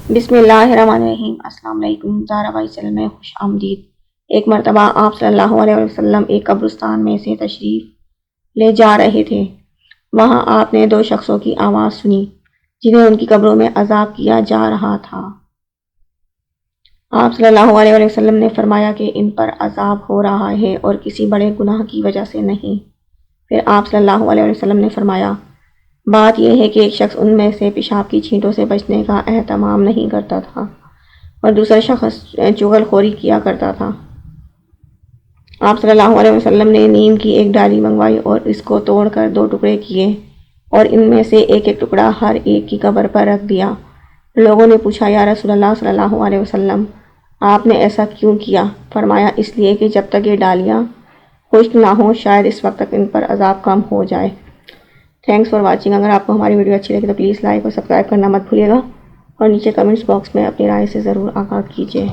بسم اللہ الرحمن الرحیم۔ السلام علیکم۔ زہرا بھائی چینل میں خوش آمدید۔ ایک مرتبہ آپ صلی اللہ علیہ وسلم ایک قبرستان میں سے تشریف لے جا رہے تھے۔ وہاں آپ نے دو شخصوں کی آواز سنی جنہیں ان کی قبروں میں عذاب کیا جا رہا تھا۔ آپ صلی اللہ علیہ وسلم نے فرمایا کہ ان پر عذاب ہو رہا ہے اور کسی بڑے گناہ کی وجہ سے نہیں۔ پھر آپ صلی اللہ علیہ وسلم نے فرمایا، بات یہ ہے کہ ایک شخص ان میں سے پیشاب کی چھینٹوں سے بچنے کا اہتمام نہیں کرتا تھا اور دوسرا شخص چغل خوری کیا کرتا تھا۔ آپ صلی اللہ علیہ وسلم نے نیم کی ایک ڈالی منگوائی اور اس کو توڑ کر دو ٹکڑے کیے اور ان میں سے ایک ایک ٹکڑا ہر ایک کی قبر پر رکھ دیا۔ لوگوں نے پوچھا، یا رسول اللہ صلی اللہ علیہ وسلم، آپ نے ایسا کیوں کیا؟ فرمایا، اس لیے کہ جب تک یہ ڈالیاں خشک نہ ہوں شاید اس وقت تک ان پر عذاب کم ہو جائے۔ Thanks for watching. اگر آپ کو ہماری ویڈیو اچھی لگے تو پلیز لائک اور سبسکرائب کرنا مت بھولیے گا اور نیچے کمنٹس باکس میں اپنی رائے سے ضرور آگاہ کیجیے۔